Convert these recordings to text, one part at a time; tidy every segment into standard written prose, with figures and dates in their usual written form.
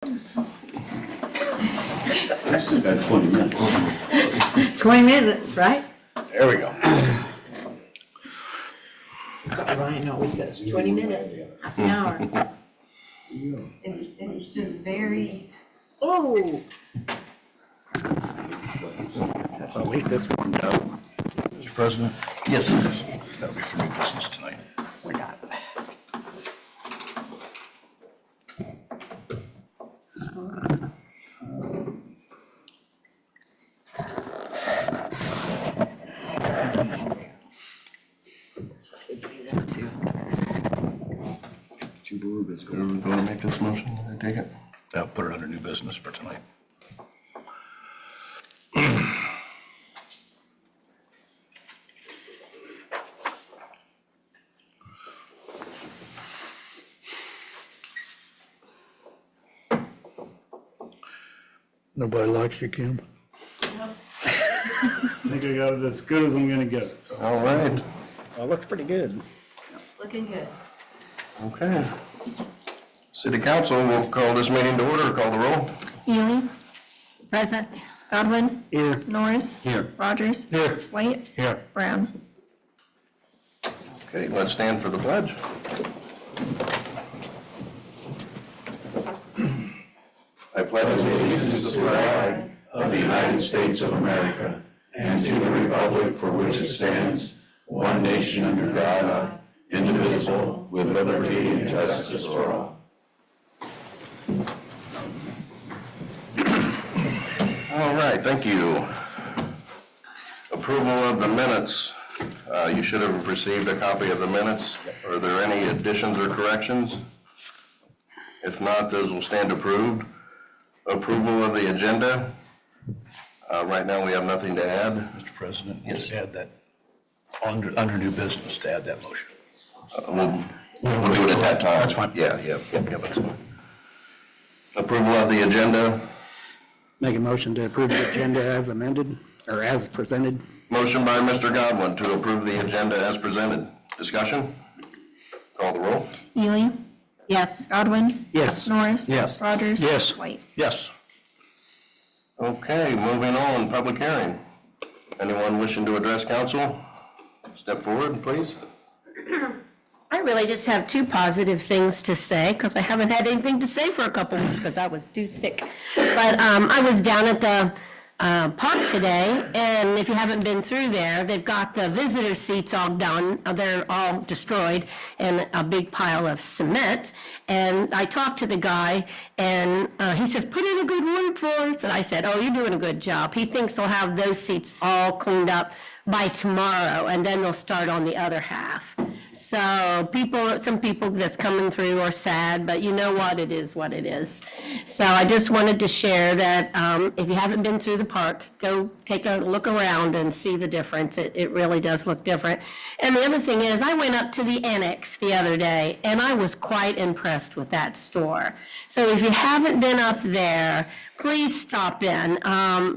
I still got 20 minutes. 20 minutes, right? There we go. Ryan always says 20 minutes, half an hour. It's just very, oh. At least this one, Joe. Mr. President? Yes. That'll be for new business tonight. We got it. You want to make this motion? Take it. I'll put it under new business for tonight. Nobody likes you, Kim? I think I got it as good as I'm gonna get it, so. All right. Well, looks pretty good. Looking good. Okay. City Council will call this meeting to order. Call the roll. Ely. Present. Godwin. Here. Norris. Here. Rogers. Here. White. Here. Brown. Okay, let's stand for the pledge. I pledge allegiance to the flag of the United States of America and to the republic for which it stands, one nation under God, indivisible, with liberty and justice for all. All right, thank you. Approval of the minutes. You should have received a copy of the minutes. Are there any additions or corrections? If not, those will stand approved. Approval of the agenda. Right now, we have nothing to add. Mr. President? Yes. Add that, under new business, to add that motion. We'll do it at that time. That's fine. Yeah, that's fine. Approval of the agenda. Make a motion to approve the agenda as amended, or as presented. Motion by Mr. Godwin to approve the agenda as presented. Discussion? Call the roll. Ely. Yes. Godwin. Yes. Norris. Yes. Rogers. Yes. White. Yes. Okay, moving on, public hearing. Anyone wishing to address council? Step forward, please. I really just have two positive things to say because I haven't had anything to say for a couple weeks because I was too sick. But I was down at the park today, and if you haven't been through there, they've got the visitor seats all done. They're all destroyed and a big pile of cement. And I talked to the guy, and he says, put in a good word for us. And I said, oh, you're doing a good job. He thinks they'll have those seats all cleaned up by tomorrow, and then they'll start on the other half. So some people that's coming through are sad, but you know what, it is what it is. So I just wanted to share that if you haven't been through the park, go take a look around and see the difference. It really does look different. And the other thing is, I went up to the annex the other day, and I was quite impressed with that store. So if you haven't been up there, please stop in.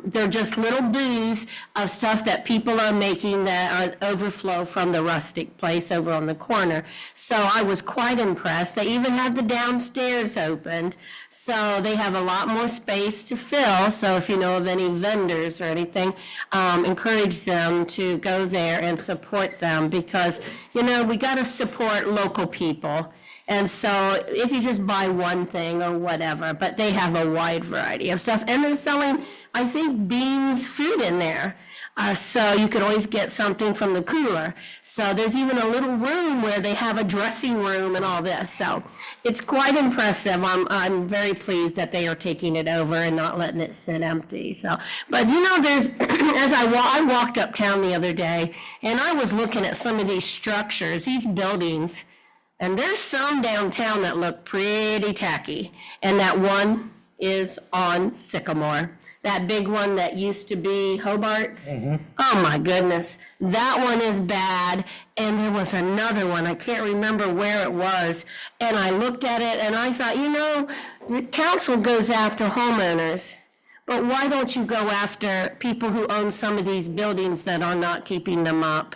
They're just little booths of stuff that people are making that are overflow from the rustic place over on the corner. So I was quite impressed. They even had the downstairs opened, so they have a lot more space to fill. So if you know of any vendors or anything, encourage them to go there and support them because, you know, we got to support local people. And so if you just buy one thing or whatever, but they have a wide variety of stuff. And they're selling, I think, beans food in there. So you could always get something from the cooler. So there's even a little room where they have a dressing room and all this. So it's quite impressive. I'm very pleased that they are taking it over and not letting it sit empty. So, but you know, there's, as I walked uptown the other day, and I was looking at some of these structures, these buildings, and there's some downtown that look pretty tacky. And that one is on Sycamore. That big one that used to be Hobart's. Oh my goodness. That one is bad. And there was another one. I can't remember where it was. And I looked at it and I thought, you know, the council goes after homeowners. But why don't you go after people who own some of these buildings that are not keeping them up?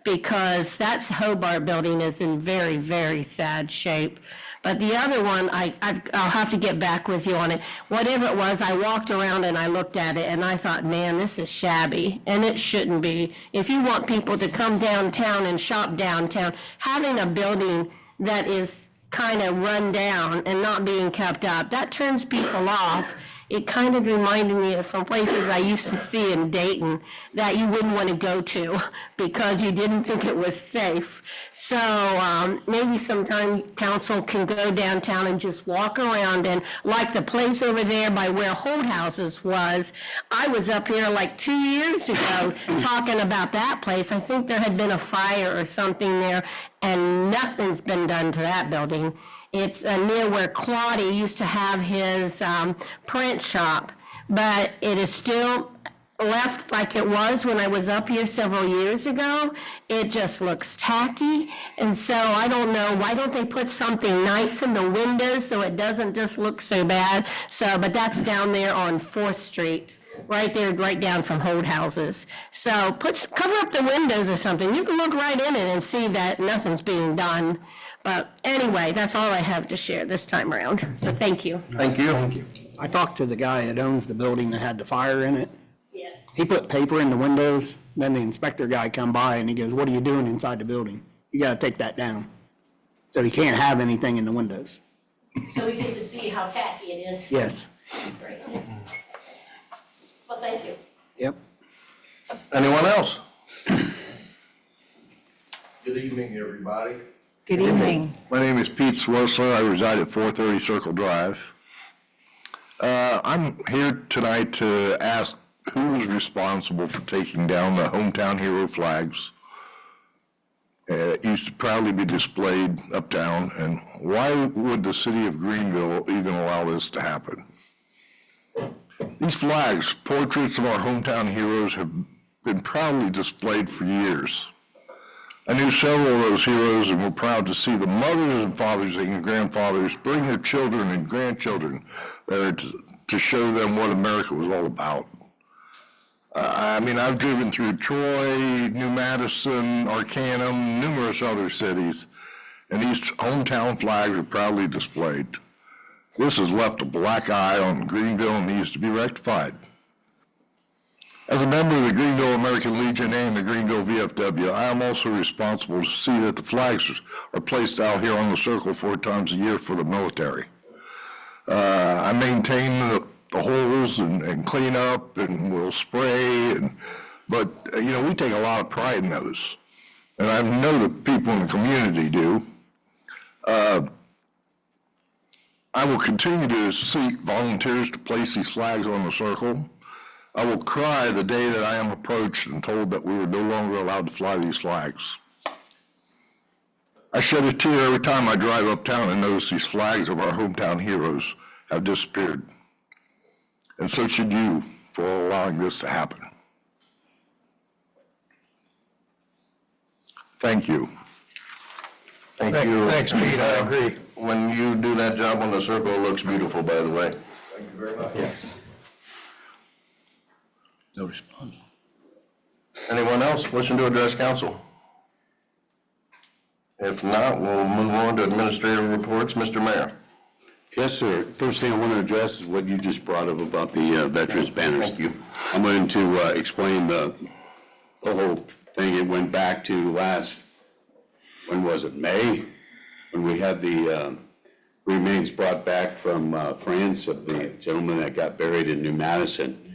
Because that Hobart building is in very, very sad shape. But the other one, I'll have to get back with you on it. Whatever it was, I walked around and I looked at it and I thought, man, this is shabby, and it shouldn't be. If you want people to come downtown and shop downtown, having a building that is kind of run down and not being kept up, that turns people off. It kind of reminded me of some places I used to see in Dayton that you wouldn't want to go to because you didn't think it was safe. So maybe sometime council can go downtown and just walk around, and like the place over there by where Holt Houses was, I was up here like 2 years ago talking about that place. I think there had been a fire or something there, and nothing's been done to that building. It's near where Claudia used to have his print shop, but it is still left like it was when I was up here several years ago. It just looks tacky, and so I don't know, why don't they put something nice in the windows so it doesn't just look so bad? So, but that's down there on 4th Street. Right there, right down from Holt Houses. So cover up the windows or something. You can look right in it and see that nothing's being done. But anyway, that's all I have to share this time around. So thank you. Thank you. I talked to the guy that owns the building that had the fire in it. Yes. He put paper in the windows, then the inspector guy come by and he goes, "What are you doing inside the building? You gotta take that down." So you can't have anything in the windows. So we get to see how tacky it is. Yes. Great. Well, thank you. Yep. Anyone else? Good evening, everybody. Good evening. My name is Pete Swosler. I reside at 430 Circle Drive. I'm here tonight to ask who was responsible for taking down the hometown hero flags. It used to proudly be displayed uptown, and why would the city of Greenville even allow this to happen? These flags, portraits of our hometown heroes, have been proudly displayed for years. I knew several of those heroes and were proud to see the mothers and fathers and grandfathers bring their children and grandchildren there to show them what America was all about. I mean, I've driven through Troy, New Madison, Arcanum, numerous other cities, and these hometown flags are proudly displayed. This has left a black eye on Greenville and needs to be rectified. As a member of the Greenville American Legion and the Greenville VFW, I am also responsible to see that the flags are placed out here on the circle 4 times a year for the military. I maintain the holes and clean up and will spray, but we take a lot of pride in those. And I know the people in the community do. I will continue to seek volunteers to place these flags on the circle. I will cry the day that I am approached and told that we are no longer allowed to fly these flags. I shed a tear every time I drive uptown and notice these flags of our hometown heroes have disappeared. And so should you for allowing this to happen. Thank you. Thank you. Thanks, Pete, I agree. When you do that job on the circle, it looks beautiful, by the way. Thank you very much. Yes. No response. Anyone else wishing to address council? If not, we'll move on to administrative reports. Mr. Mayor. Yes, sir. First thing I want to address is what you just brought up about the veterans banners. Thank you. I'm going to explain the whole thing. It went back to when was it, May? When we had the remains brought back from France of the gentleman that got buried in New Madison.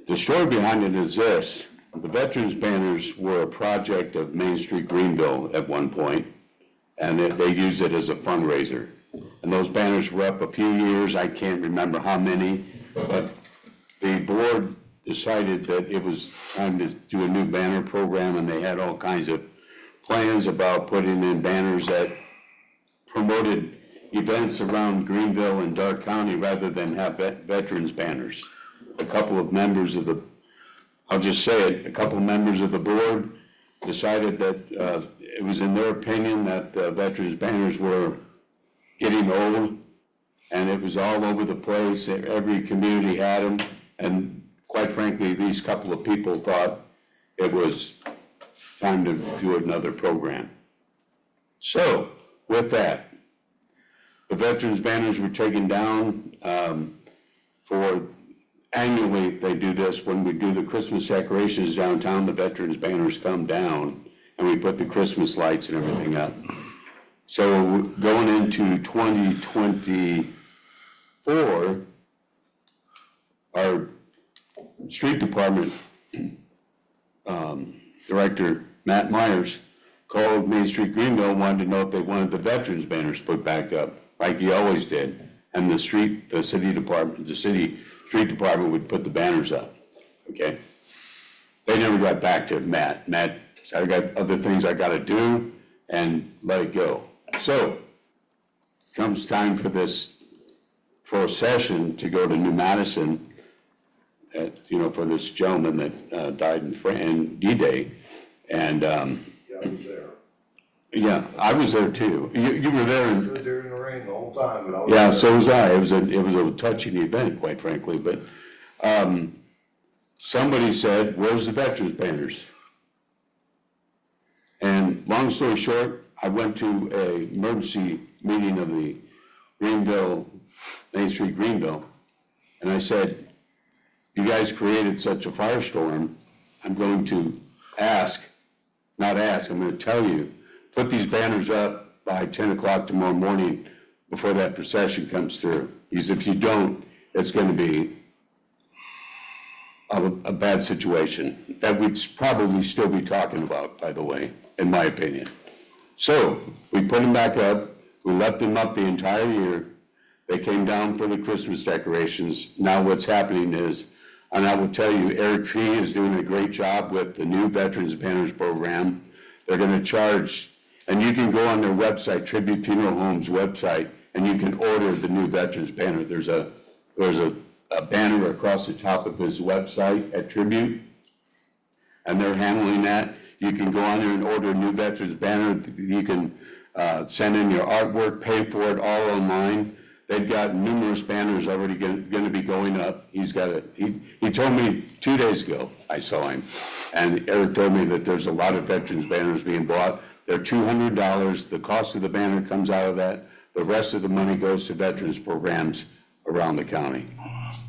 The story behind it is this. The veterans banners were a project of Main Street Greenville at one point, and they used it as a fundraiser. And those banners were up a few years, I can't remember how many, but the board decided that it was time to do a new banner program, and they had all kinds of plans about putting in banners that promoted events around Greenville and Dark County rather than have veterans banners. A couple of members of a couple of members of the board decided that it was in their opinion that veterans banners were getting old, and it was all over the place. Every community had them, and quite frankly, these couple of people thought it was time to do another program. So, with that, The veterans banners were taken down, annually, they do this, when we do the Christmas decorations downtown, the veterans banners come down, and we put the Christmas lights and everything up. So going into 2024, our street department director, Matt Myers, called Main Street Greenville and wanted to know if they wanted the veterans banners put back up, like he always did. And the city street department would put the banners up, okay? They never got back to Matt. Matt, I got other things I gotta do, and let it go. So, comes time for this procession to go to New Madison, for this gentleman that died in D-Day, and, Yeah, I was there. yeah, I was there too. You were there, I was there in the rain the whole time, but I was yeah, there. so was I. It was a touching event, quite frankly, but, somebody said, where's the veterans banners? And long story short, I went to a emergency meeting of the Greenville, Main Street Greenville, and I said, you guys created such a firestorm, I'm going to I'm going to tell you, put these banners up by 10 o'clock tomorrow morning before that procession comes through. Because if you don't, it's going to be a bad situation that we'd probably still be talking about, by the way, in my opinion. So we put them back up. We left them up the entire year. They came down for the Christmas decorations. Now what's happening is, and I will tell you, Eric Fee is doing a great job with the new Veterans Banners program. They're going to charge, and you can go on their website, Tribute Funeral Home's website, and you can order the new Veterans Banner. There's a banner across the top of his website at Tribute, and they're handling that. You can go on there and order a new Veterans Banner. You can send in your artwork, pay for it all online. They've got numerous banners already going to be going up. He told me 2 days ago, I saw him, and Eric told me that there's a lot of veterans banners being bought. They're $200. The cost of the banner comes out of that. The rest of the money goes to veterans programs around the county.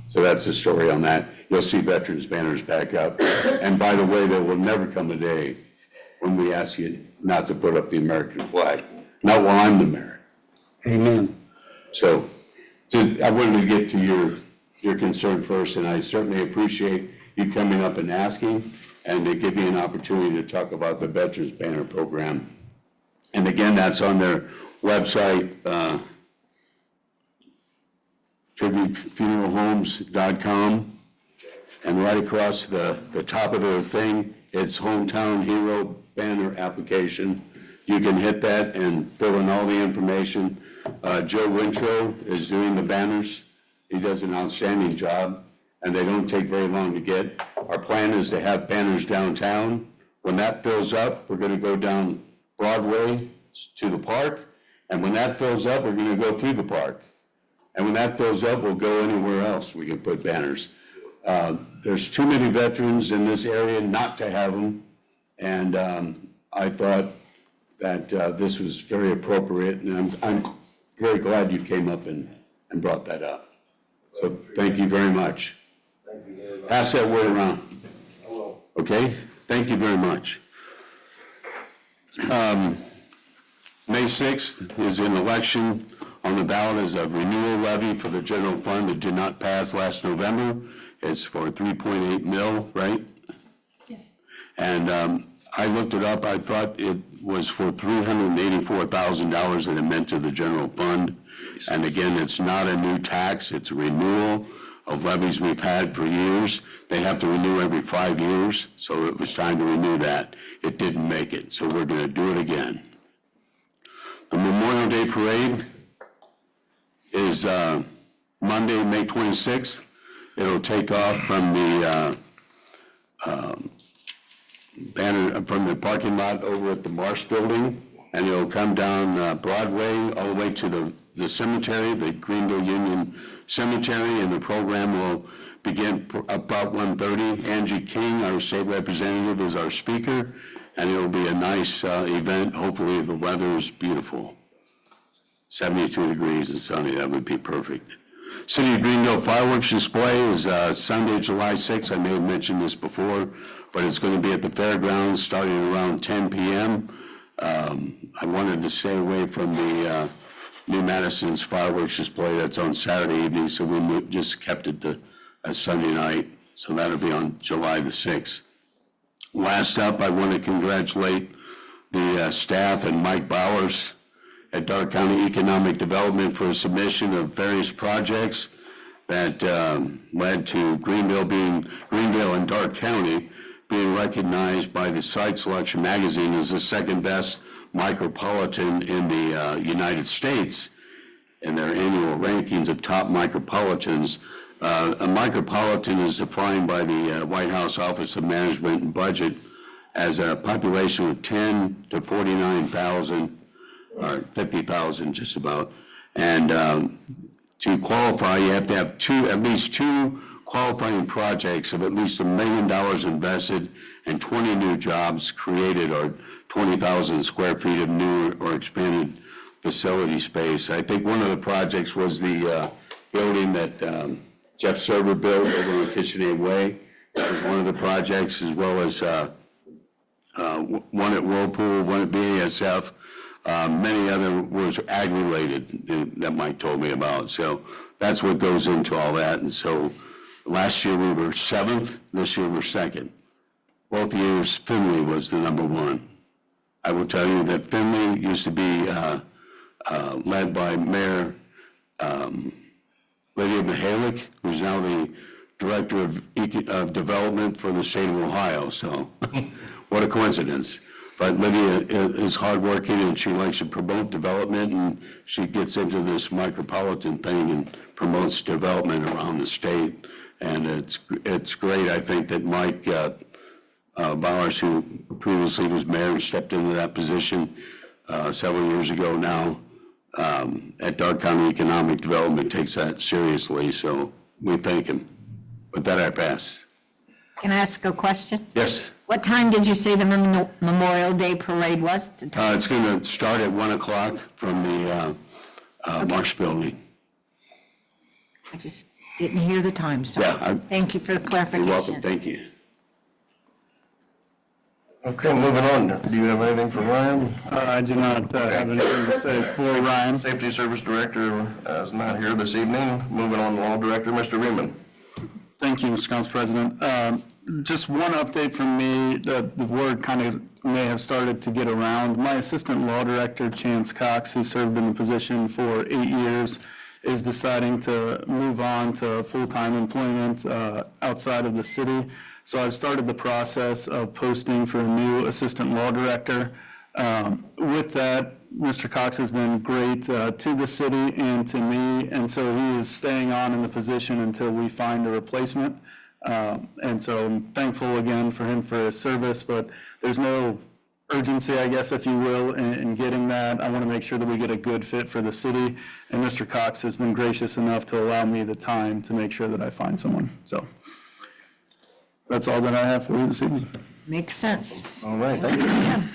So that's the story on that. You'll see veterans banners back up. And by the way, there will never come a day when we ask you not to put up the American flag. Not while I'm the mayor. Amen. So I wanted to get to your concern first, and I certainly appreciate you coming up and asking, and to give you an opportunity to talk about the Veterans Banner Program. And again, that's on their website, tributefuneralhomes.com, and right across the top of their thing, it's Hometown Hero Banner Application. You can hit that and fill in all the information. Joe Wintro is doing the banners. He does an outstanding job, and they don't take very long to get. Our plan is to have banners downtown. When that fills up, we're going to go down Broadway to the park, and when that fills up, we're going to go through the park. And when that fills up, we'll go anywhere else we can put banners. There's too many veterans in this area not to have them, and I thought that this was very appropriate, and I'm very glad you came up and brought that up. So thank you very much. Thank you very much. Pass that word around, I will. okay? Thank you very much. May 6th is an election. On the ballot is a renewal levy for the general fund that did not pass last November. It's for 3.8 mil, right? Yes. And I looked it up. I thought it was for $384,000 that it meant to the general fund. And again, it's not a new tax. It's a renewal of levies we've had for years. They have to renew every 5 years, so it was time to renew that. It didn't make it, so we're going to do it again. The Memorial Day Parade is Monday, May 26th. It'll take off from the banner from the parking lot over at the Marsh Building, and it'll come down Broadway all the way to the cemetery, the Greenville Union Cemetery, and the program will begin about 1:30. Angie King, our state representative, is our speaker, and it'll be a nice event. Hopefully the weather is beautiful. 72 degrees and sunny, that would be perfect. City of Greenville fireworks display is Sunday, July 6th. I may have mentioned this before, but it's going to be at the fairgrounds starting around 10 p.m. I wanted to stay away from the New Madison's fireworks display that's on Saturday evening, so we just kept it to Sunday night. So that'll be on July the 6th. Last up, I want to congratulate the staff and Mike Bowers at Dark County Economic Development for a submission of various projects that led to Greenville and Dark County being recognized by the Site Selection magazine as the second best micropolitan in the United States in their annual rankings of top micropolitans. A micropolitan is defined by the White House Office of Management and Budget as a population of 10 to 49,000, or 50,000 just about. And to qualify, you have to have at least two qualifying projects of at least $1 million invested and 20 new jobs created, or 20,000 square feet of new or expanded facility space. I think one of the projects was the building that Jeff Server built over on KitchenAid Way. That was one of the projects, as well as one at Whirlpool, one at BASF. Many other was ag-related that Mike told me about. So that's what goes into all that. And so last year we were 7th, this year we're 2nd. Both years Finley was the number 1. I will tell you that Finley used to be led by Mayor Lydia Mihalik, who's now the Director of Development for the state of Ohio. So what a coincidence. But Lydia is hardworking and she likes to promote development, and she gets into this micropolitan thing and promotes development around the state. And it's great, I think, that Mike Bowers, who previously was mayor and stepped into that position several years ago now, at Dark County Economic Development, takes that seriously. So we thank him. With that, I pass. Can I ask a question? Yes. What time did you say the Memorial Day Parade was? It's going to start at 1 o'clock from the Marsh Building. I just didn't hear the time, so Yeah, thank you for the clarification. You're welcome. Thank you. Okay, moving on. Do you have anything for Ryan? I do not have anything to say for Ryan. Safety Service Director is not here this evening. Moving on to Law Director, Mr. Reeman. Thank you, Mr. Council President. Just one update from me. The word kind of may have started to get around. My Assistant Law Director, Chance Cox, who served in the position for 8 years, is deciding to move on to full-time employment outside of the city. So I've started the process of posting for a new Assistant Law Director. With that, Mr. Cox has been great to the city and to me, and so he is staying on in the position until we find a replacement. And so I'm thankful again for him for his service, but there's no urgency, I guess, if you will, in getting that. I want to make sure that we get a good fit for the city, and Mr. Cox has been gracious enough to allow me the time to make sure that I find someone. So that's all that I have for you this evening. Makes sense. All right, thank you.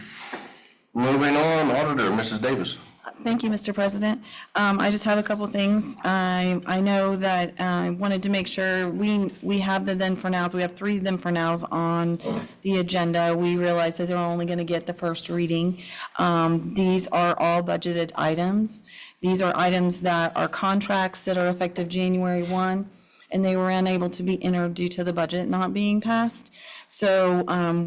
Moving on, Auditor, Mrs. Davis. Thank you, Mr. President. I just have a couple things. I know that I wanted to make sure we have the then for nows. We have 3 then for nows on the agenda. We realize that they're only going to get the first reading. These are all budgeted items. These are items that are contracts that are effective January 1, and they were unable to be entered due to the budget not being passed. So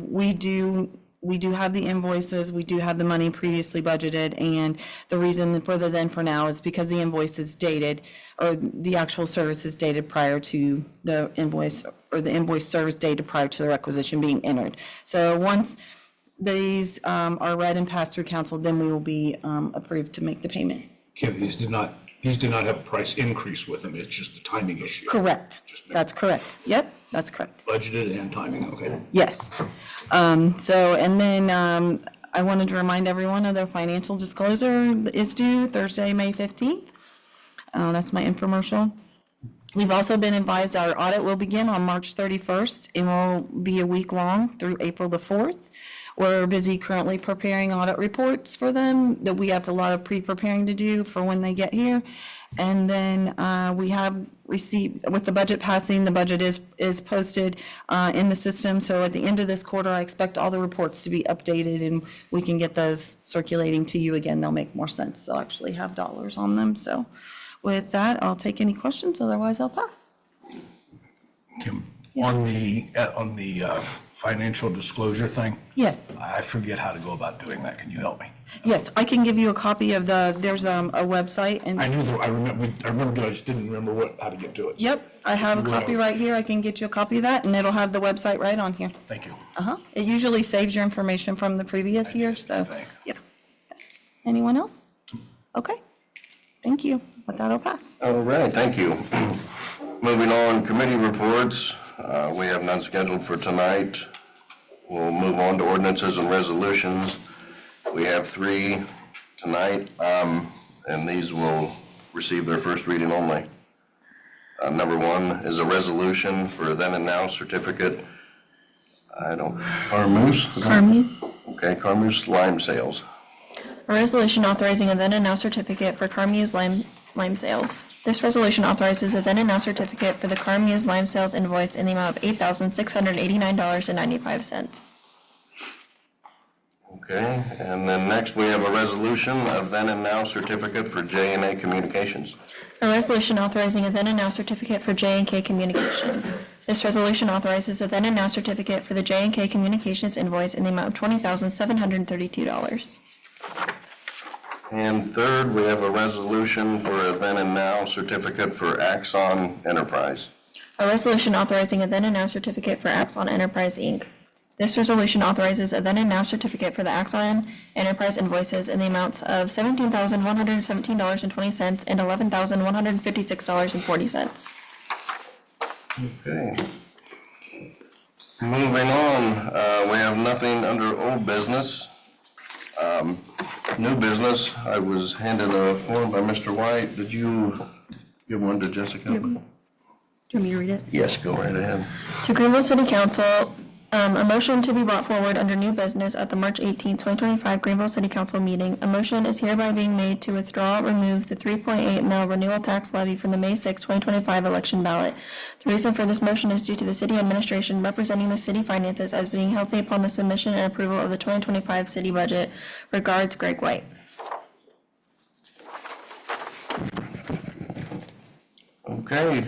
we do have the invoices, we do have the money previously budgeted, and the reason for the then for now is because the invoice is dated, or the actual service is dated prior to the invoice, or the invoice service dated prior to the requisition being entered. So once these are read and passed through council, then we will be approved to make the payment. Kim, these did not have a price increase with them, it's just the timing issue. Correct, that's correct. Yep, that's correct. Budgeted and timing, okay. Yes. So, and then I wanted to remind everyone of their financial disclosure is due Thursday, May 15th. That's my infomercial. We've also been advised our audit will begin on March 31st and will be a week long through April the 4th. We're busy currently preparing audit reports for them, that we have a lot of pre-preparing to do for when they get here. And then we have received, with the budget passing, the budget is posted in the system. So at the end of this quarter, I expect all the reports to be updated and we can get those circulating to you again. They'll make more sense. They'll actually have dollars on them. So with that, I'll take any questions, otherwise I'll pass. Kim, on the financial disclosure thing, Yes. I forget how to go about doing that. Can you help me? Yes, I can give you a copy of there's a website and. I knew I remember, I just didn't remember how to get to it. Yep, I have a copy right here. I can get you a copy of that and it'll have the website right on here. Thank you. It usually saves your information from the previous year, so, yeah. Anyone else? Okay, thank you. With that, I'll pass. All right, thank you. Moving on, committee reports. We have none scheduled for tonight. We'll move on to ordinances and resolutions. We have 3 tonight, and these will receive their first reading only. Number 1 is a resolution for then and now certificate. Carmuse? Carmuse. Okay, Carmuse lime sales. A resolution authorizing a then and now certificate for Carmuse lime sales. This resolution authorizes a then and now certificate for the Carmuse lime sales invoice in the amount of $8,689.95. Okay, and then next we have a resolution of then and now certificate for J&A Communications. A resolution authorizing a then and now certificate for J&K Communications. This resolution authorizes a then and now certificate for the J&K Communications invoice in the amount of $20,732. And third, we have a resolution for a then and now certificate for Axon Enterprise. A resolution authorizing a then and now certificate for Axon Enterprise, Inc. This resolution authorizes a then and now certificate for the Axon Enterprise invoices in the amounts of $17,117.20 and $11,156.40. Okay. Moving on, we have nothing under old business. New business, I was handed a form by Mr. White. Did you give one to Jessica? Do you want me to read it? Yes, go right ahead. To Greenville City Council, a motion to be brought forward under new business at the March 18, 2025 Greenville City Council meeting. A motion is hereby being made to remove the 3.8 mil renewal tax levy from the May 6, 2025 election ballot. The reason for this motion is due to the city administration representing the city finances as being healthy upon the submission and approval of the 2025 city budget. Regards, Greg White. Okay,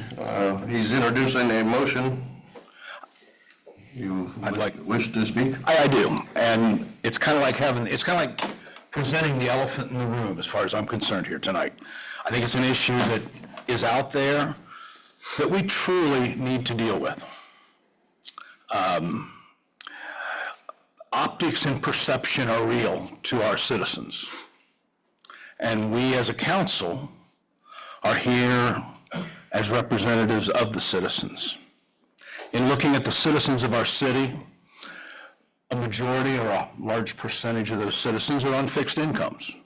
he's introducing a motion. Wish to speak? I do, and it's kind of like presenting the elephant in the room as far as I'm concerned here tonight. I think it's an issue that is out there that we truly need to deal with. Optics and perception are real to our citizens, and we as a council are here as representatives of the citizens. In looking at the citizens of our city, a majority or a large percentage of those citizens are on fixed incomes.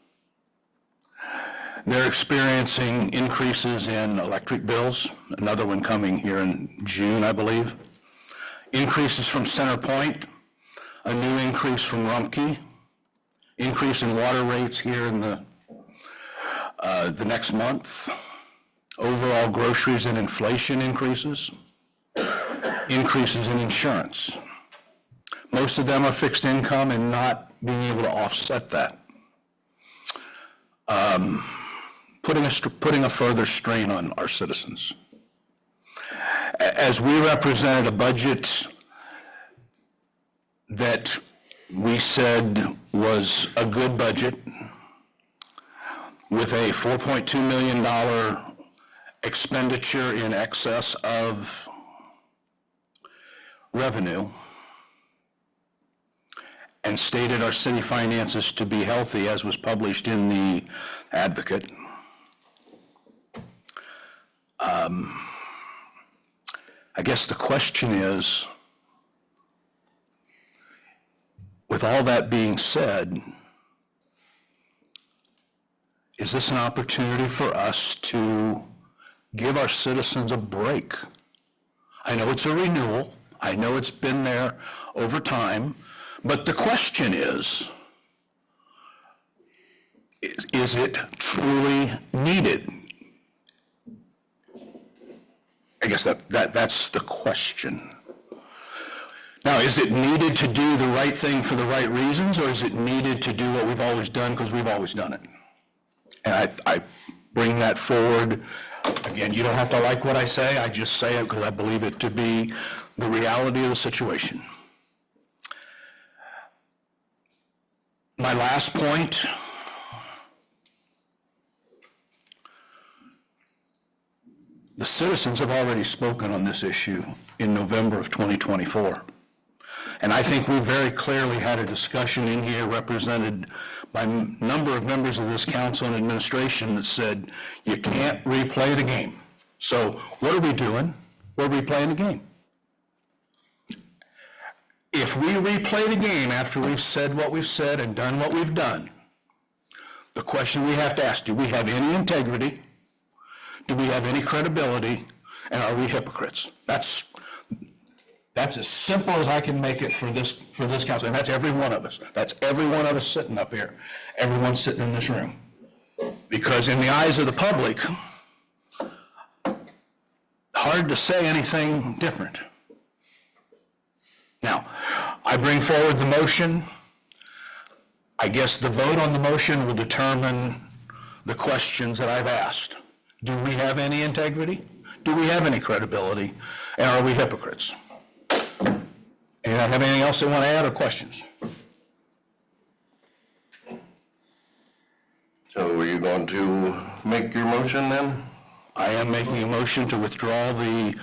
They're experiencing increases in electric bills, another one coming here in June, I believe. Increases from Centerpoint, a new increase from Rumpke, increase in water rates here in the next month, overall groceries and inflation increases. Increases in insurance. Most of them are fixed income and not being able to offset that. Putting a further strain on our citizens. As we represented a budget that we said was a good budget with a $4.2 million expenditure in excess of revenue, and stated our city finances to be healthy as was published in the Advocate. I guess the question is, with all that being said, is this an opportunity for us to give our citizens a break? I know it's a renewal. I know it's been there over time, But the question is it truly needed? I guess that's the question. Now, is it needed to do the right thing for the right reasons, or is it needed to do what we've always done because we've always done it? And I bring that forward. Again, you don't have to like what I say. I just say it because I believe it to be the reality of the situation. My last point, the citizens have already spoken on this issue in November of 2024. And I think we very clearly had a discussion in here represented by a number of members of this council and administration that said, you can't replay the game. So what are we doing? We're replaying the game. If we replay the game after we've said what we've said and done what we've done, the question we have to ask, do we have any integrity? Do we have any credibility? And are we hypocrites? That's as simple as I can make it for this council, and that's every one of us. That's every one of us sitting up here, everyone sitting in this room. Because in the eyes of the public, hard to say anything different. Now, I bring forward the motion. I guess the vote on the motion will determine the questions that I've asked. Do we have any integrity? Do we have any credibility? And are we hypocrites? Anyone have anything else they want to add or questions? So are you going to make your motion then? I am making a motion to withdraw the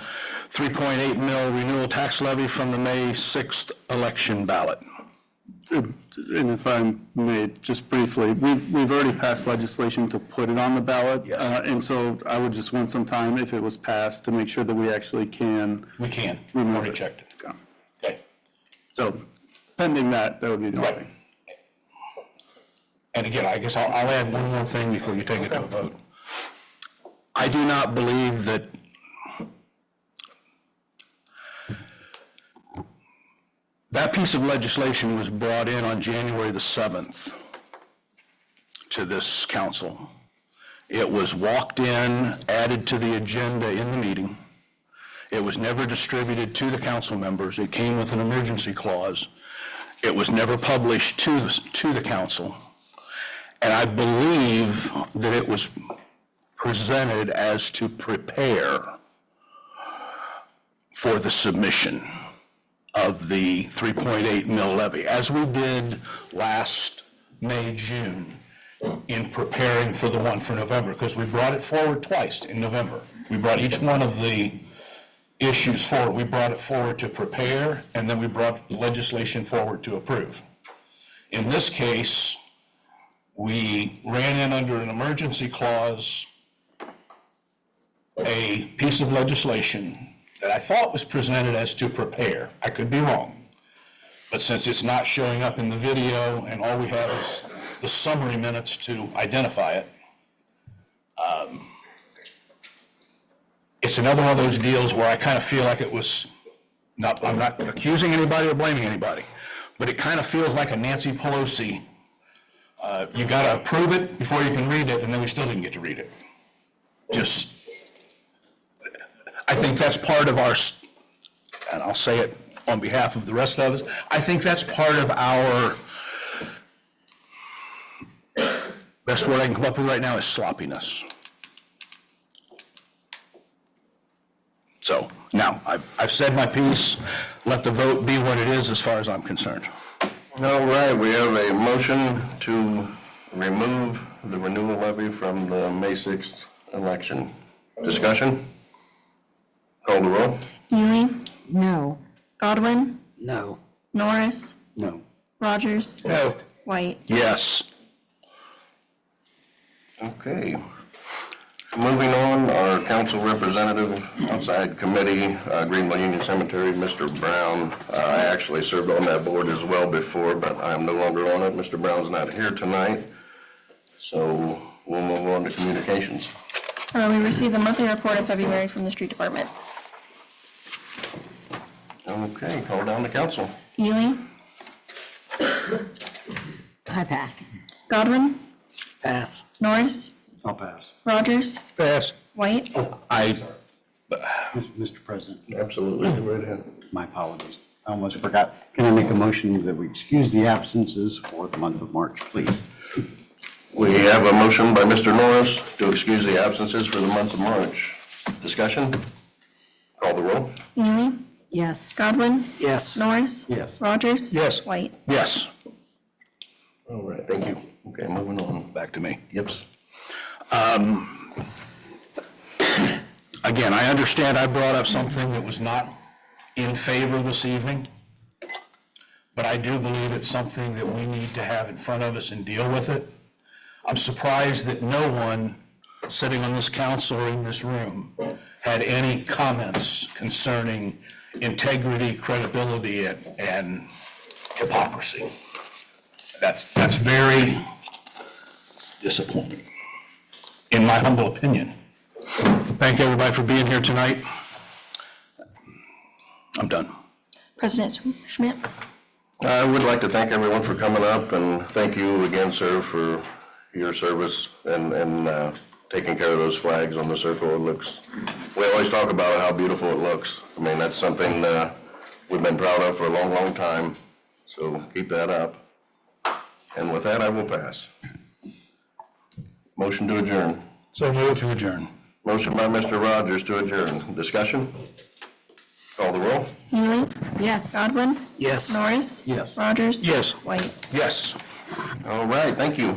3.8 mil renewal tax levy from the May 6th election ballot. And if I may, just briefly, we've already passed legislation to put it on the ballot. Yes. And so I would just want some time, if it was passed, to make sure that we actually can. We can. Remove Already it. checked it. Okay. Okay. So pending that, that would be the only Right. thing. And again, I guess I'll add one more thing before you take it to a vote. I do not believe that that piece of legislation was brought in on January the 7th to this council. It was walked in, added to the agenda in the meeting. It was never distributed to the council members. It came with an emergency clause. It was never published to the council. And I believe that it was presented as to prepare for the submission of the 3.8 mil levy, as we did last May, June, in preparing for the one for November, because we brought it forward twice in November. We brought each one of the issues forward. We brought it forward to prepare, and then we brought the legislation forward to approve. In this case, we ran in under an emergency clause a piece of legislation that I thought was presented as to prepare. I could be wrong. But since it's not showing up in the video and all we have is the summary minutes to identify it, it's another one of those deals where I kind of feel like it was, I'm not accusing anybody or blaming anybody, but it kind of feels like a Nancy Pelosi, you got to approve it before you can read it, and then we still didn't get to read it. I think that's part of our, and I'll say it on behalf of the rest of us, I think that's part of our, best word I can come up with right now is sloppiness. So, now, I've said my piece. Let the vote be what it is as far as I'm concerned. All right, we have a motion to remove the renewal levy from the May 6th election. Discussion? Call the roll. Ely, No. Godwin, No. Norris, No. Rogers, No. White. Yes. Okay. Moving on, our council representative outside committee, Greenville Union Cemetery, Mr. Brown. I actually served on that board as well before, but I am no longer on it. Mr. Brown's not here tonight, so we'll move on to communications. We received the monthly report of February from the street department. Okay, call down the council. Ely, I pass. Godwin, Pass. Norris, I'll pass. Rogers, Pass. White. I, Mr. President, Absolutely, go right ahead. my apologies. I almost forgot. Can I make a motion that we excuse the absences for the month of March, please? We have a motion by Mr. Norris to excuse the absences for the month of March. Discussion? Call the roll. Neely, Yes. Godwin, Yes. Norris. Yes. Rogers. Yes. White. yes, All right, thank you. Okay, moving on. back to me. Yep. Again, I understand I brought up something that was not in favor this evening, but I do believe it's something that we need to have in front of us and deal with it. I'm surprised that no one sitting on this council or in this room had any comments concerning integrity, credibility, and hypocrisy. That's very disappointing, in my humble opinion. Thank everybody for being here tonight. I'm done. President Schmidt? I would like to thank everyone for coming up, and thank you again, sir, for your service and taking care of those flags on the circle. It looks, we always talk about how beautiful it looks. I mean, that's something we've been proud of for a long, long time, so keep that up. And with that, I will pass. Motion to adjourn. So move to adjourn. Motion by Mr. Rogers to adjourn. Discussion? Call the roll. Neely, Yes. Godwin, Yes. Norris. Yes. Rogers. Yes. White. Yes. All right, thank you.